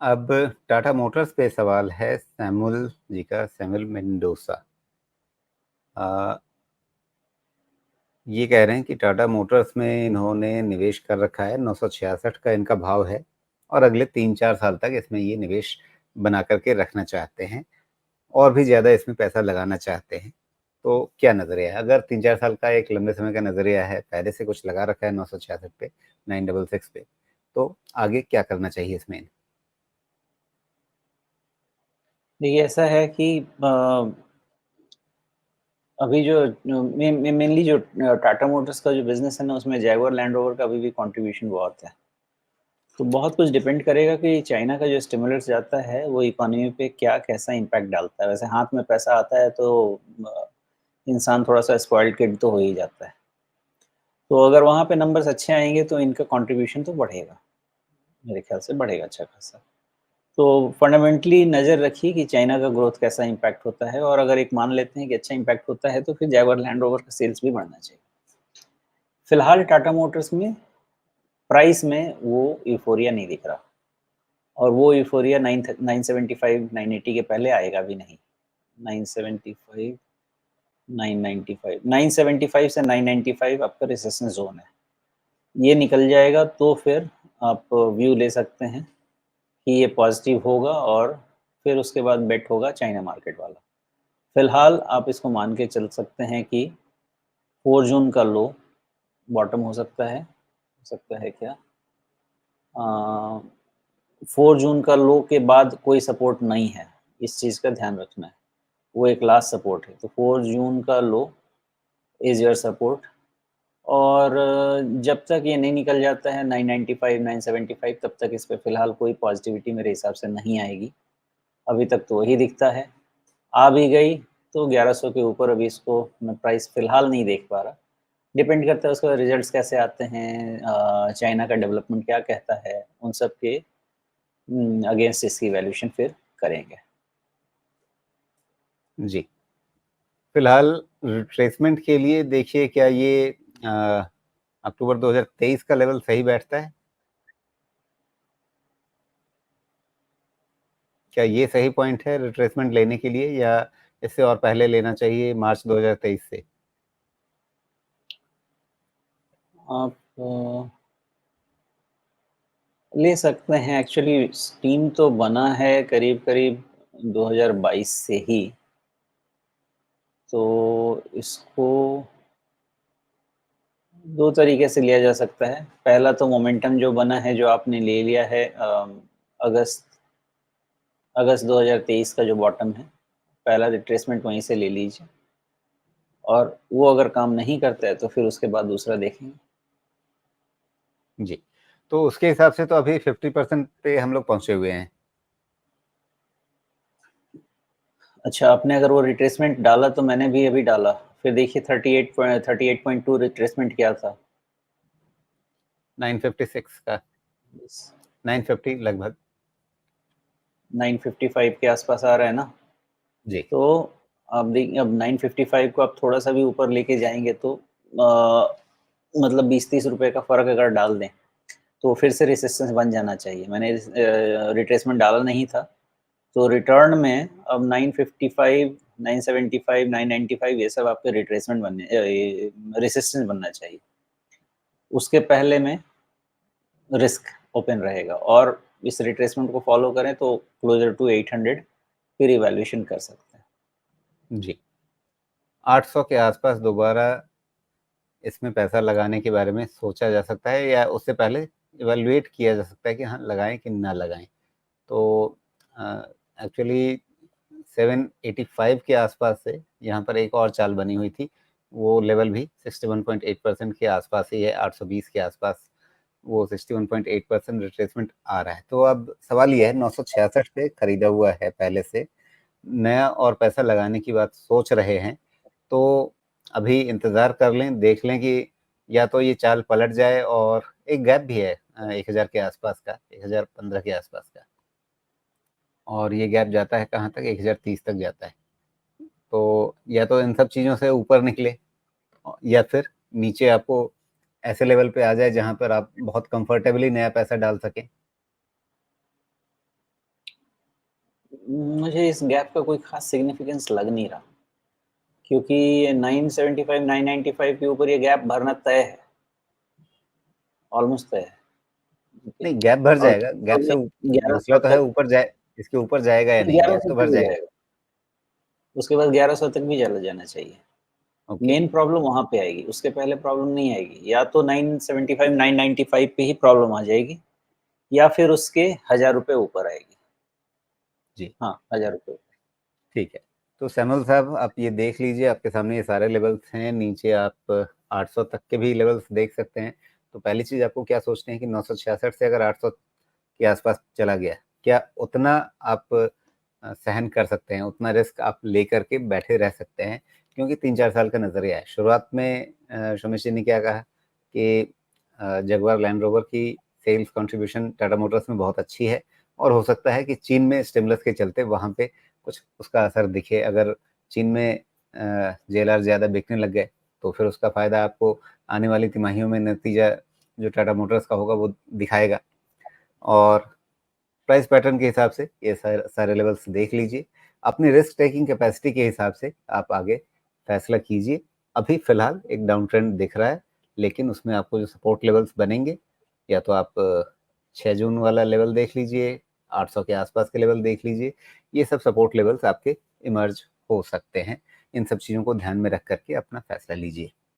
अब टाटा मोटर्स पे सवाल है सैमुअल जी का, सैमुअल मेंडोसा। आ, ये कह रहे हैं कि टाटा मोटर्स में इन्होंने निवेश कर रखा है, 966 का इनका भाव है, और अगले 3-4 साल तक इसमें ये निवेश बना करके रखना चाहते हैं, और भी ज़्यादा इसमें पैसा लगाना चाहते हैं। तो क्या नज़रिया है? अगर 3-4 साल का एक लंबे समय का नज़रिया है, पहले से कुछ लगा रखा है 966 पे, 966 पे, तो आगे क्या करना चाहिए इसमें? देखिए, ऐसा है कि अभी जो मेनली जो टाटा मोटर्स का जो बिजनेस है ना, उसमें जैगुआर लैंड रोवर का अभी भी कंट्रीब्यूशन बहुत है। तो बहुत कुछ डिपेंड करेगा कि चाइना का जो स्टिमुलस जाता है वो इकोनॉमी पे क्या कैसा इम्पैक्ट डालता है। वैसे हाथ में पैसा आता है तो इंसान थोड़ा सा स्पॉइल्ड किड तो हो ही जाता है। तो अगर वहाँ पे नंबर्स अच्छे आएंगे तो इनका कंट्रीब्यूशन तो बढ़ेगा, मेरे ख्याल से बढ़ेगा अच्छा खासा। तो फंडामेंटली नज़र रखिए कि चाइना का ग्रोथ कैसा इम्पैक्ट होता है, और अगर एक मान लेते हैं कि अच्छा इम्पैक्ट होता है तो फिर जैगुआर लैंड रोवर का सेल्स भी बढ़ना चाहिए। फिलहाल टाटा मोटर्स में प्राइस में वो यूफोरिया नहीं दिख रहा, और वो यूफोरिया 975 980 के पहले आएगा भी नहीं। 975 995 975 से 995 आपका रिसेशन जोन है। ये निकल जाएगा तो फिर आप व्यू ले सकते हैं कि ये पॉजिटिव होगा, और फिर उसके बाद बेट होगा चाइना मार्केट वाला। फिलहाल आप इसको मान के चल सकते हैं कि 4 जून का लो बॉटम हो सकता है क्या, 4 जून का लो के बाद कोई सपोर्ट नहीं है, इस चीज़ का ध्यान रखना है। वो एक लास्ट सपोर्ट है, तो 4 जून का लो इज योर सपोर्ट। और जब तक ये नहीं निकल जाता है 995 975, तब तक इस पे फिलहाल कोई पॉजिटिविटी मेरे हिसाब से नहीं आएगी। अभी तक तो वही दिखता है। आ भी गई तो 1100 के ऊपर अभी इसको मैं प्राइस फिलहाल नहीं देख पा रहा। डिपेंड करता है उसका रिजल्ट्स कैसे आते हैं, चाइना का डेवलपमेंट क्या कहता है, उन सब के अगेंस्ट इसकी वैल्यूएशन फिर करेंगे। जी, फिलहाल रिट्रेसमेंट के लिए देखिए, क्या ये अक्टूबर 2023 का लेवल सही बैठता है? क्या ये सही पॉइंट है रिट्रेसमेंट लेने के लिए, या इससे और पहले लेना चाहिए, मार्च 2023 से? आप ले सकते हैं। एक्चुअली स्टीम तो बना है करीब करीब 2022 से ही, तो इसको दो तरीके से लिया जा सकता है। पहला तो मोमेंटम जो बना है, जो आपने ले लिया है अगस्त अगस्त 2023 का जो बॉटम है, पहला रिट्रेसमेंट वहीं से ले लीजिए, और वो अगर काम नहीं करता है तो फिर उसके बाद दूसरा देखेंगे। जी, तो उसके हिसाब से तो अभी 50% पे हम लोग पहुंचे हुए हैं। अच्छा, आपने अगर वो रिट्रेसमेंट डाला तो मैंने भी अभी डाला, फिर देखिए 38.2 रिट्रेसमेंट क्या था। 956 का, 950 लगभग। 955 के आसपास आ रहा है ना। जी। तो आप देखिए, अब 955 को आप थोड़ा सा भी ऊपर लेके जाएंगे तो आ, मतलब 20-30 रुपए का फर्क अगर डाल दें तो फिर से रेसिस्टेंस बन जाना चाहिए। मैंने रिट्रेसमेंट डाला नहीं था, तो रिटर्न में अब 955 975 995 ये सब आपके रिट्रेसमेंट बनने रेसिस्टेंस बनना चाहिए। उसके पहले में रिस्क ओपन रहेगा, और इस रिट्रेसमेंट को फॉलो करें तो क्लोजर टू 800 फिर इवैल्यूएशन कर सकते हैं। जी, 800 के आसपास दोबारा इसमें पैसा लगाने के बारे में सोचा जा सकता है, या उससे पहले इवैल्यूएट किया जा सकता है कि हाँ, लगाएं कि ना लगाएं? तो एक्चुअली 785 के आसपास से यहाँ पर एक और चाल बनी हुई थी, वो लेवल भी 61.8% के आसपास ही है। 820 के आसपास वो 61.8% रिट्रेसमेंट आ रहा है। तो अब सवाल ये है, 966 पे खरीदा हुआ है पहले से, नया और पैसा लगाने की बात सोच रहे हैं, तो अभी इंतज़ार कर लें, देख लें कि या तो ये चाल पलट जाए, और एक गैप भी है 1000 के आसपास का, 1015 के आसपास का, और ये गैप जाता है कहाँ तक, 1030 तक जाता है। तो या तो इन सब चीज़ों से ऊपर निकले, या फिर नीचे आपको ऐसे लेवल पे आ जाए जहाँ पर आप बहुत कंफर्टेबली नया पैसा डाल सकें। मुझे इस गैप का कोई खास सिग्निफिकेंस लग नहीं रहा, क्योंकि 975 995 के ऊपर ये गैप भरना तय है, ऑलमोस्ट तय है। ओके, नहीं, गैप भर और जाएगा, गैप से 1100 हौसला तो है, तक, ऊपर जाए, इसके ऊपर जाएगा या नहीं, गैप 1100 तो तक भर भी जाएगा। जाएगा, उसके बाद 1100 तक भी चला जाना चाहिए। ओके, मेन प्रॉब्लम वहाँ पे आएगी, उसके पहले प्रॉब्लम नहीं आएगी। या तो 975 995 पे ही प्रॉब्लम आ जाएगी, या फिर उसके 1000 रुपए ऊपर आएगी। जी, हाँ, 1000 रुपए। ठीक है। तो सैमुअल साहब, आप ये देख लीजिए, आपके सामने ये सारे लेवल्स हैं, नीचे आप 800 तक के भी लेवल्स देख सकते हैं। तो पहली चीज़ आपको क्या सोचनी है कि 966 से अगर 800 के आसपास चला गया, क्या उतना आप सहन कर सकते हैं, उतना रिस्क आप लेकर के बैठे रह सकते हैं? क्योंकि 3-4 साल का नज़रिया है। शुरुआत में शोमेश जी ने क्या कहा कि जगुआर लैंड रोवर की सेल्स कंट्रीब्यूशन टाटा मोटर्स में बहुत अच्छी है, और हो सकता है कि चीन में स्टिमुलस के चलते वहाँ पे कुछ उसका असर दिखे। अगर चीन में जेएलआर ज़्यादा बिकने लग गए, तो फिर उसका फ़ायदा आपको आने वाली तिमाहियों में नतीजा जो टाटा मोटर्स का होगा वो दिखाएगा। और प्राइस पैटर्न के हिसाब से ये सारे लेवल्स देख लीजिए। अपनी रिस्क टेकिंग कैपेसिटी के हिसाब से आप आगे फैसला कीजिए। अभी फ़िलहाल एक डाउन ट्रेंड दिख रहा है, लेकिन उसमें आपको जो सपोर्ट लेवल्स बनेंगे, या तो आप 6 जून वाला लेवल देख लीजिए, 800 के आसपास के लेवल देख लीजिए। ये सब सपोर्ट लेवल्स आपके इमर्ज हो सकते हैं। इन सब चीज़ों को ध्यान में रख कर के अपना फैसला लीजिए।